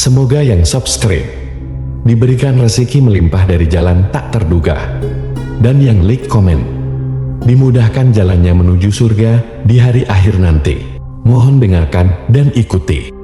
Semoga yang subscribe diberikan rezeki melimpah dari jalan tak terduga, dan yang like komen dimudahkan jalannya menuju surga di hari akhir nanti. Mohon dengarkan dan ikuti.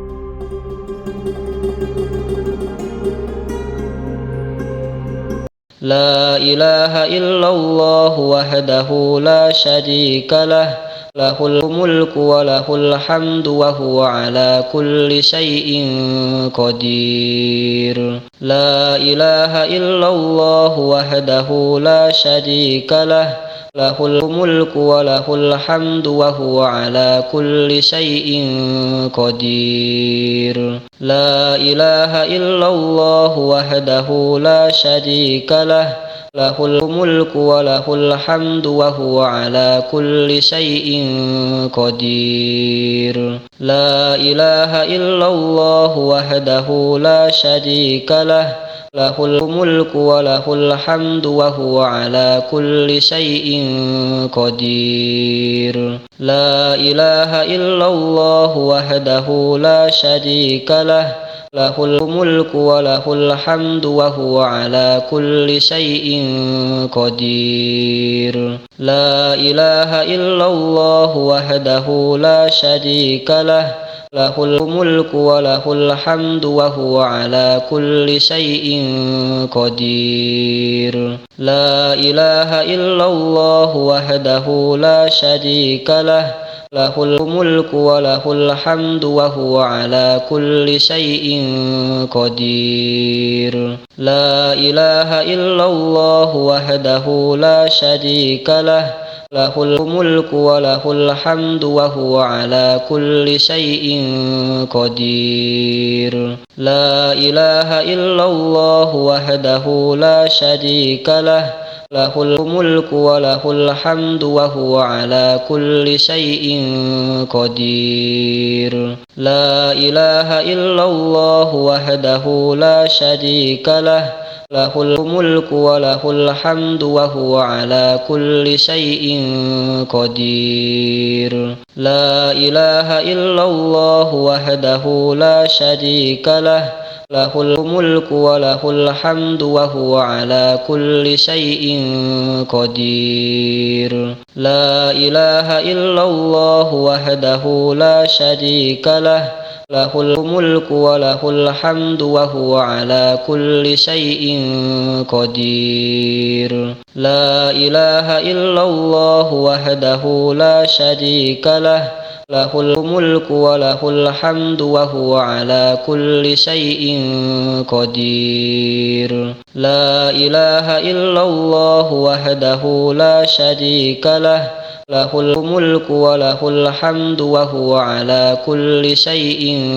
La ilaha illallah wahdahu la syarika lah, lahul mulku wa lahul hamdu wa huwa ala kulli syai'in qadir. La ilaha illallah wahdahu la syarika lah, lahul mulku wa lahul hamdu wa huwa ala kulli syai'in qadir. La ilaha illallah wahdahu la syarika lah, lahul mulku wa lahul hamdu wa huwa ala kulli syai'in qadir. La ilaha illallah wahdahu la syarika lah, lahul mulku wa lahul hamdu wa huwa ala kulli syai'in qadir. La ilaha illallah wahdahu la syarika lah, lahul mulku wa lahul hamdu wa huwa ala kulli syai'in qadir. La ilaha illallah wahdahu la syarika lah, lahul mulku wa lahul hamdu wa huwa ala kulli syai'in qadir. La ilaha illallah wahdahu la syarika lah, lahul mulku wa lahul hamdu wa huwa ala kulli syai'in qadir. La ilaha illallah wahdahu la syarika lah, lahul mulku wa lahul hamdu wa huwa ala kulli syai'in qadir. La ilaha illallah wahdahu la syarika lah, lahul mulku wa lahul hamdu wa huwa ala kulli syai'in qadir. La ilaha illallah wahdahu la syarika lah, lahul mulku wa lahul hamdu wa huwa ala kulli syai'in qadir. La ilaha illallah wahdahu la syarika lah, lahul mulku wa lahul hamdu wa huwa ala kulli syai'in qadir. La ilaha illallah wahdahu la syarika lah, lahul mulku wa lahul hamdu wa huwa ala kulli syai'in qadir. La ilaha illallah wahdahu la syarika lah, lahul mulku wa lahul hamdu wa huwa ala kulli syai'in qadir. La ilaha illallah wahdahu la syarika lah, lahul mulku wa lahul hamdu wa huwa ala kulli syai'in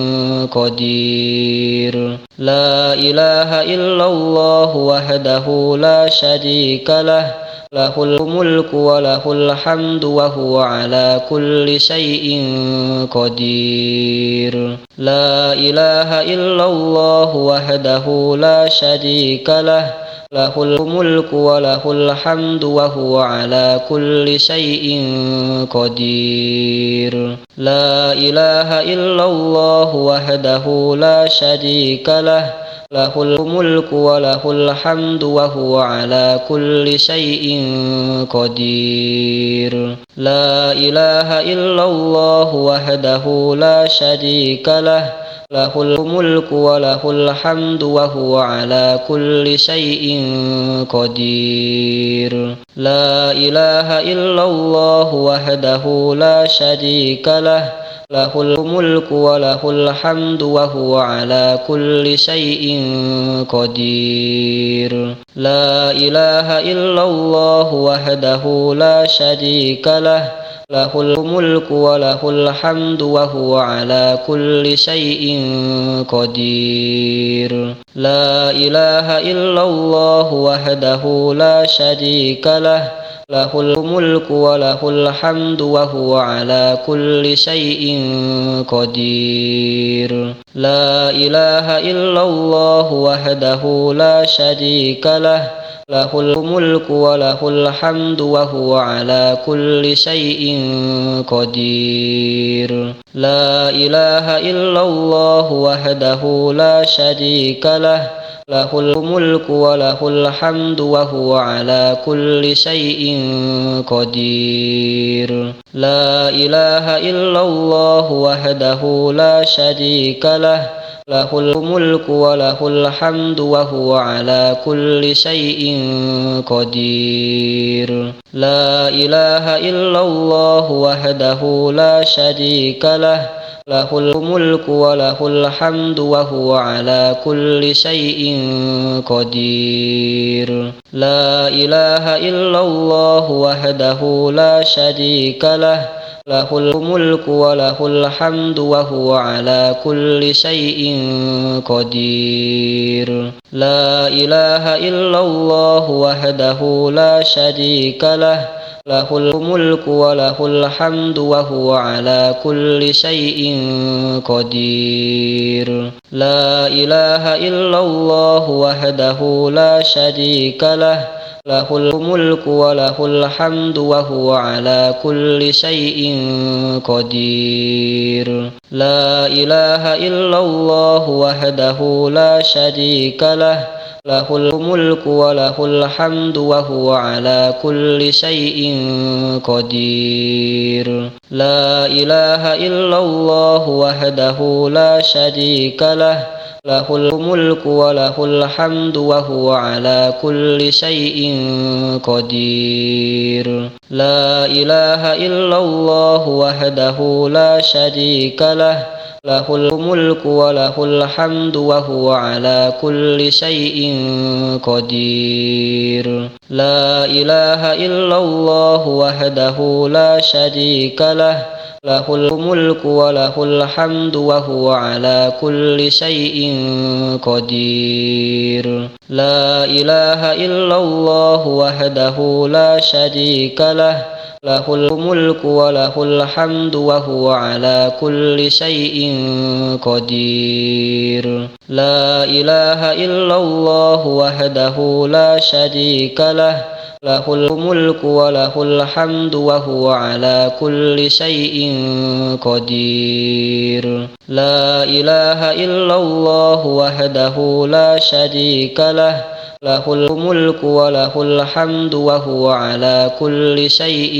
qadir. La ilaha illallah wahdahu la syarika lah, lahul mulku wa lahul hamdu wa huwa ala kulli syai'in qadir. La ilaha illallah wahdahu la syarika lah, lahul mulku wa lahul hamdu wa huwa ala kulli syai'in qadir. La ilaha illallah wahdahu la syarika lah, lahul mulku wa lahul hamdu wa huwa ala kulli syai'in qadir. La ilaha illallah wahdahu la syarika lah, lahul mulku wa lahul hamdu wa huwa ala kulli syai'in qadir. La ilaha illallah wahdahu la syarika lah, lahul mulku wa lahul hamdu wa huwa ala kulli syai'in qadir. La ilaha illallah wahdahu la syarika lah, lahul mulku wa lahul hamdu wa huwa ala kulli syai'in qadir. La ilaha illallah wahdahu la syarika lah, lahul mulku wa lahul hamdu wa huwa ala kulli syai'in qadir. La ilaha illallah wahdahu la syarika lah, له الملك وله الحمد وهو على كل شيء قدير لا إله إلا الله وحده لا شريك له له الملك وله الحمد وهو على كل شيء قدير لا إله إلا الله وحده لا شريك له له الملك وله الحمد وهو على كل شيء قدير لا إله إلا الله وحده لا شريك له له الملك وله الحمد وهو على كل شيء قدير لا إله إلا الله وحده لا شريك له له الملك وله الحمد وهو على كل شيء قدير لا إله إلا الله وحده لا شريك له له الملك وله الحمد وهو على كل شيء قدير لا إله إلا الله وحده لا شريك له له الملك وله الحمد وهو على كل شيء قدير لا إله إلا الله وحده لا شريك له له الملك وله الحمد وهو على كل شيء قدير لا إله إلا الله وحده لا شريك له له الملك وله الحمد وهو على كل شيء قدير لا إله إلا الله وحده لا شريك له له الملك وله الحمد وهو على كل شيء قدير لا إله إلا الله وحده لا شريك له له الملك وله الحمد وهو على كل شيء قدير لا إله إلا الله وحده لا شريك له له الملك وله الحمد وهو على كل شيء قدير لا إله إلا الله وحده لا شريك له له الملك وله الحمد وهو على كل شيء قدير لا إله إلا الله وحده لا شريك له له الملك وله الحمد وهو على كل شيء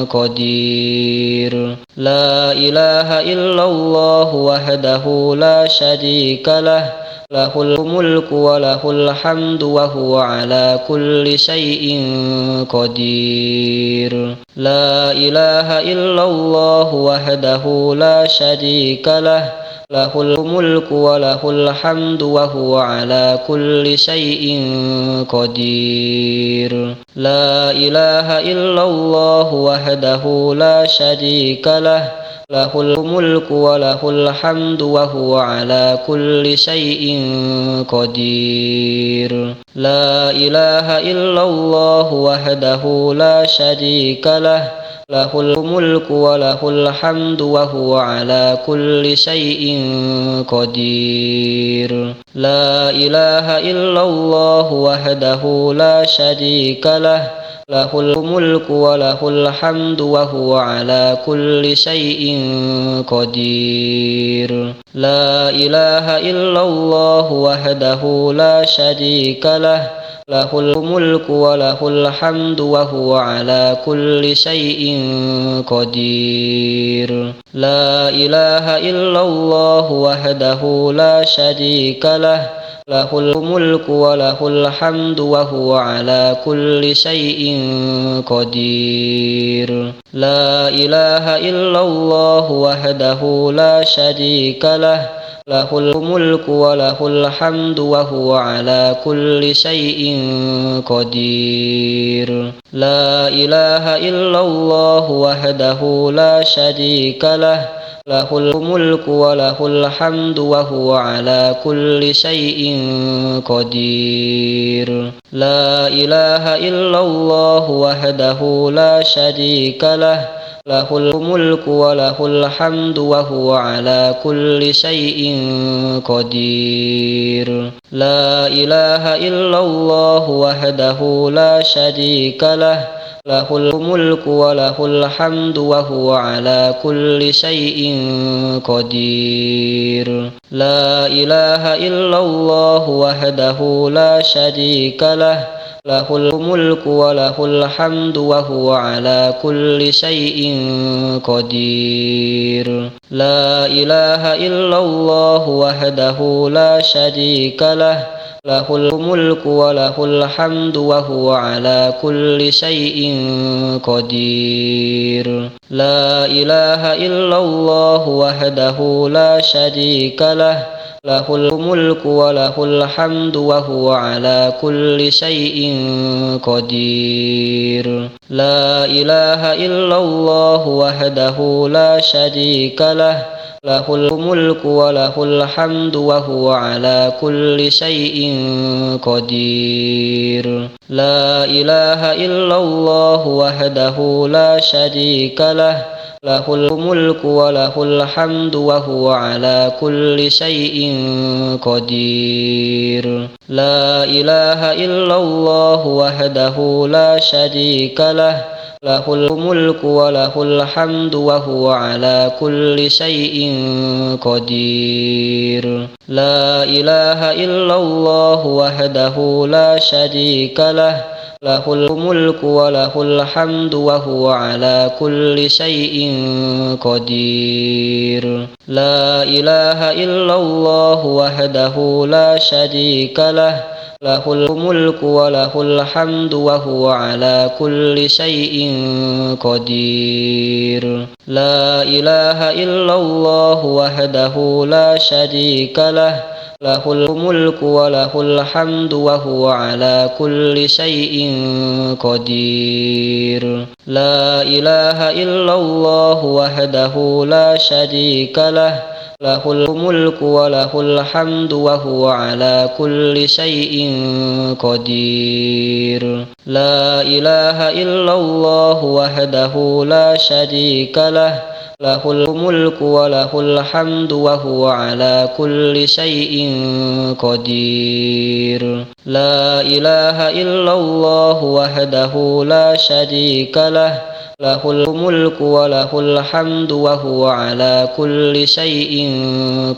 قدير لا إله إلا الله وحده لا شريك له له الملك وله الحمد وهو على كل شيء قدير لا إله إلا الله وحده لا شريك له له الملك وله الحمد وهو على كل شيء قدير لا إله إلا الله وحده لا شريك له له الملك وله الحمد وهو على كل شيء قدير لا إله إلا الله وحده لا شريك له له الملك وله الحمد وهو على كل شيء قدير لا إله إلا الله وحده لا شريك له له الملك وله الحمد وهو على كل شيء قدير لا إله إلا الله وحده لا شريك له له الملك وله الحمد وهو على كل شيء قدير لا إله إلا الله وحده لا شريك له له الملك وله الحمد وهو على كل شيء قدير لا إله إلا الله وحده لا شريك له له الملك وله الحمد وهو على كل شيء قدير لا إله إلا الله وحده لا شريك له له الملك وله الحمد وهو على كل شيء قدير لا إله إلا الله وحده لا شريك له له الملك وله الحمد وهو على كل شيء قدير لا إله إلا الله وحده لا شريك له له الملك وله الحمد وهو على كل شيء قدير لا إله إلا الله وحده لا شريك له له الملك وله الحمد وهو على كل شيء قدير لا إله إلا الله وحده لا شريك له له الملك وله الحمد وهو على كل شيء قدير لا إله إلا الله وحده لا شريك له له الملك وله الحمد وهو على كل شيء قدير لا إله إلا الله وحده لا شريك له له الملك وله الحمد وهو على كل شيء قدير لا إله إلا الله وحده لا شريك له له الملك وله الحمد وهو على كل شيء قدير لا إله إلا الله وحده لا شريك له له الملك وله الحمد وهو على كل شيء قدير لا إله إلا الله وحده لا شريك له له الملك وله الحمد وهو على كل شيء قدير لا إله إلا الله وحده لا شريك له له الملك وله الحمد وهو على كل شيء قدير لا إله إلا الله وحده لا شريك له له الملك وله الحمد وهو على كل شيء قدير لا إله إلا الله وحده لا شريك له له الملك وله الحمد وهو على كل شيء قدير لا إله إلا الله وحده لا شريك له له الملك وله الحمد وهو على كل شيء قدير لا إله إلا الله وحده لا شريك له له الملك وله الحمد وهو على كل شيء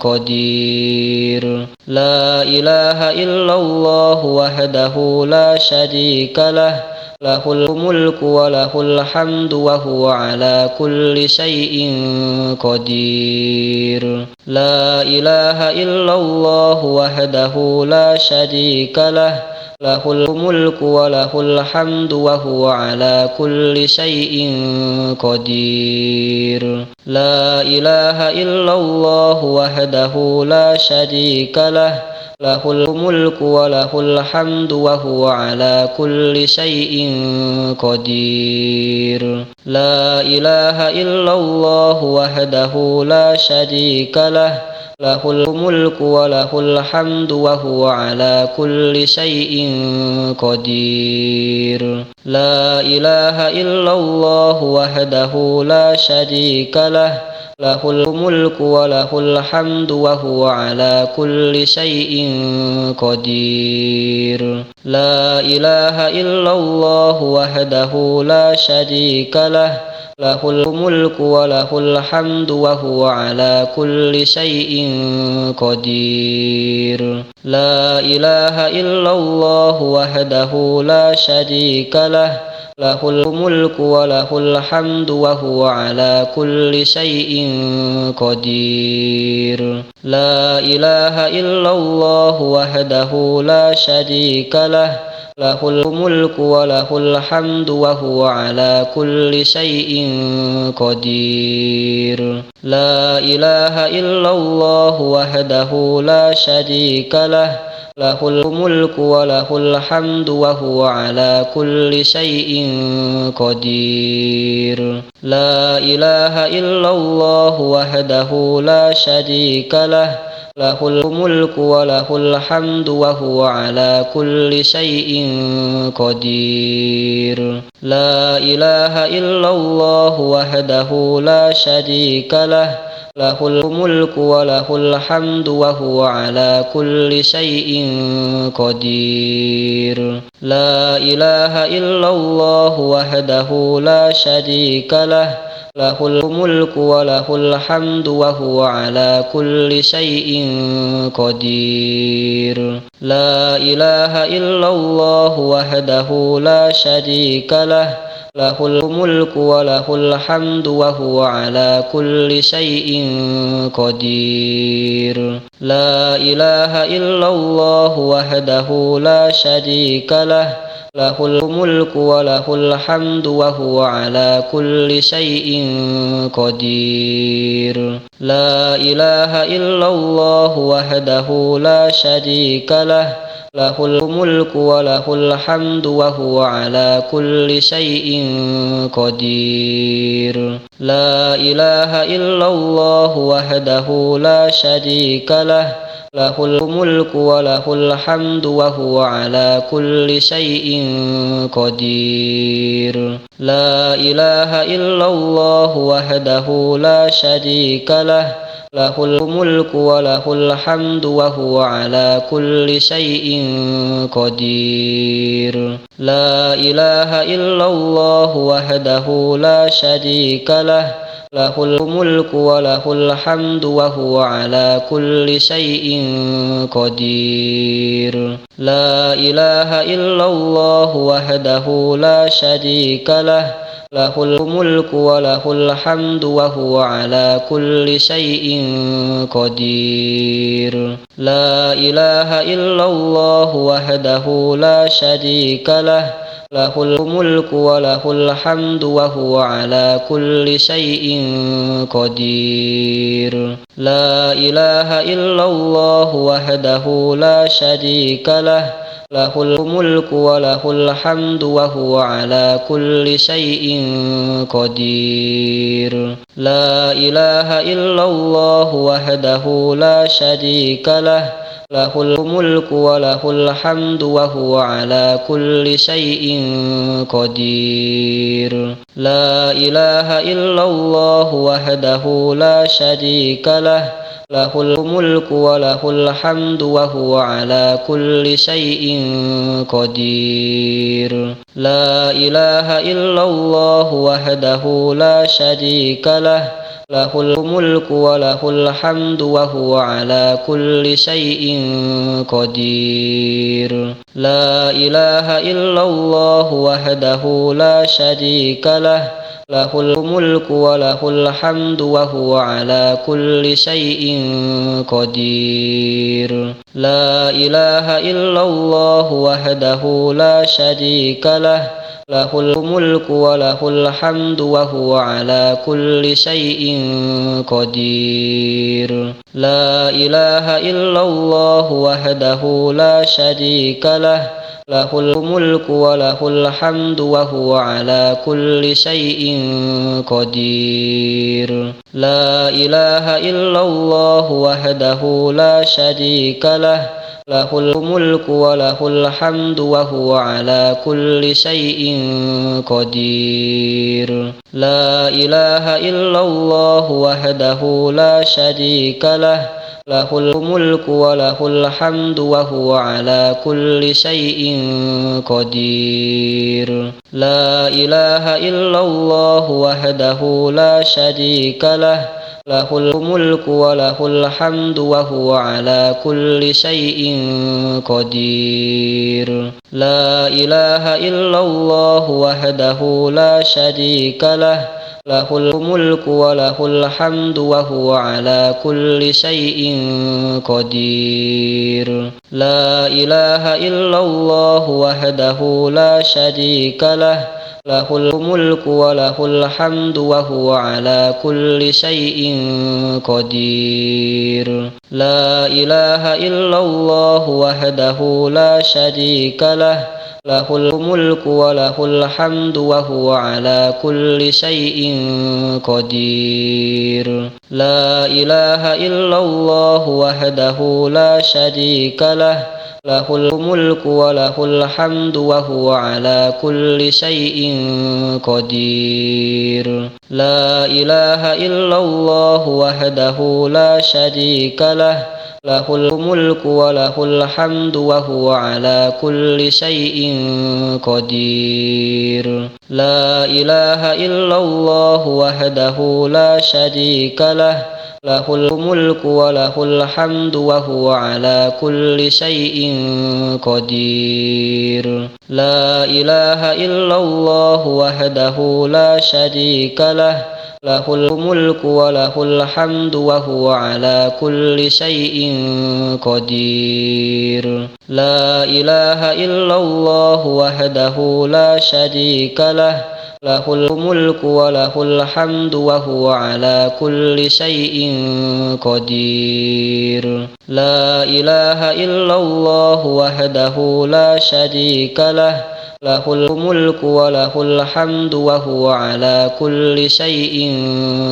قدير لا إله إلا الله وحده لا شريك له له الملك وله الحمد وهو على كل شيء قدير لا إله إلا الله وحده لا شريك له له الملك وله الحمد وهو على كل شيء قدير لا إله إلا الله وحده لا شريك له له الملك وله الحمد وهو على كل شيء قدير لا إله إلا الله وحده لا شريك له له الملك وله الحمد وهو على كل شيء قدير لا إله إلا الله وحده لا شريك له له الملك وله الحمد وهو على كل شيء قدير لا إله إلا الله وحده لا شريك له له الملك وله الحمد وهو على كل شيء قدير لا إله إلا الله وحده لا شريك له له الملك وله الحمد وهو على كل شيء قدير لا إله إلا الله وحده لا شريك له له الملك وله الحمد وهو على كل شيء قدير لا إله إلا الله وحده لا شريك له له الملك وله الحمد وهو على كل شيء قدير لا إله إلا الله وحده لا شريك له له الملك وله الحمد وهو على كل شيء قدير. لا إله إلا الله وحده لا شريك له، له الملك وله الحمد وهو على كل شيء قدير. لا إله إلا الله وحده لا شريك له، له الملك وله الحمد وهو على كل شيء قدير. لا إله إلا الله وحده لا شريك له، له الملك وله الحمد وهو على كل شيء قدير. لا إله إلا الله وحده لا شريك له، له الملك وله الحمد وهو على كل شيء قدير. لا إله إلا الله وحده لا شريك له، له الملك وله الحمد وهو على كل شيء قدير. لا إله إلا الله وحده لا شريك له، له الملك وله الحمد وهو على كل شيء قدير. لا إله إلا الله وحده لا شريك له، له الملك وله الحمد وهو على كل شيء قدير. لا إله إلا الله وحده لا شريك له، له الملك وله الحمد وهو على كل شيء قدير. لا إله إلا الله وحده لا شريك له، له الملك وله الحمد وهو على كل شيء قدير. لا إله إلا الله وحده لا شريك له، له الملك وله الحمد وهو على كل شيء قدير. لا إله إلا الله وحده لا شريك له، له الملك وله الحمد وهو على كل شيء قدير. لا إله إلا الله وحده لا شريك له، له الملك وله الحمد وهو على كل شيء قدير. لا إله إلا الله وحده لا شريك له، له الملك وله الحمد وهو على كل شيء قدير. لا إله إلا الله وحده لا شريك له، له الملك وله الحمد وهو على كل شيء قدير. لا إله إلا الله وحده لا شريك له، له الملك وله الحمد وهو على كل شيء قدير. لا إله إلا الله وحده لا شريك له، له الملك وله الحمد وهو على كل شيء قدير. لا إله إلا الله وحده لا شريك له، له الملك وله الحمد وهو على كل شيء قدير. لا إله إلا الله وحده لا شريك له، له الملك وله الحمد وهو على كل شيء قدير. لا إله إلا الله وحده لا شريك له، له الملك وله الحمد وهو على كل شيء قدير. لا إله إلا الله وحده لا شريك له، له الملك وله الحمد وهو على كل شيء قدير. لا إله إلا الله وحده لا شريك له، له الملك وله الحمد وهو على كل شيء قدير. لا إله إلا الله وحده لا شريك له، له الملك وله الحمد وهو على كل شيء قدير. لا إله إلا الله وحده لا شريك له، له الملك وله الحمد وهو على كل شيء قدير. لا إله إلا الله وحده لا شريك له، له الملك وله الحمد وهو على كل شيء قدير. لا إله إلا الله وحده لا شريك له، له الملك وله الحمد وهو على كل شيء قدير. لا إله إلا الله وحده لا شريك له، له الملك وله الحمد وهو على كل شيء قدير. لا إله إلا الله وحده لا شريك له، له الملك وله الحمد وهو على كل شيء قدير. لا إله إلا الله وحده لا شريك له، له الملك وله الحمد وهو على كل شيء قدير. لا إله إلا الله وحده لا شريك له، له الملك وله الحمد وهو على كل شيء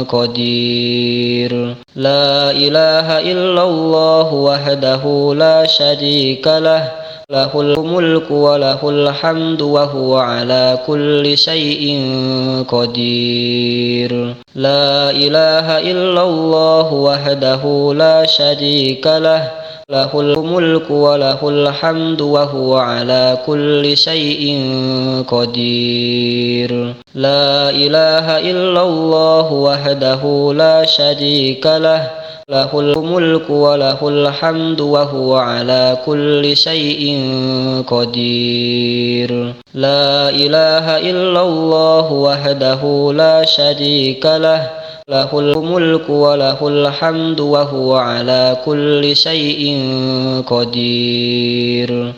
قدير. لا إله إلا الله وحده لا شريك له، له الملك وله الحمد وهو على كل شيء قدير. لا إله إلا الله وحده لا شريك له، له الملك وله الحمد وهو على كل شيء قدير. لا إله إلا الله وحده لا شريك له، له الملك وله الحمد وهو على كل شيء قدير. لا إله إلا الله وحده لا شريك له، له الملك وله الحمد وهو على كل شيء قدير.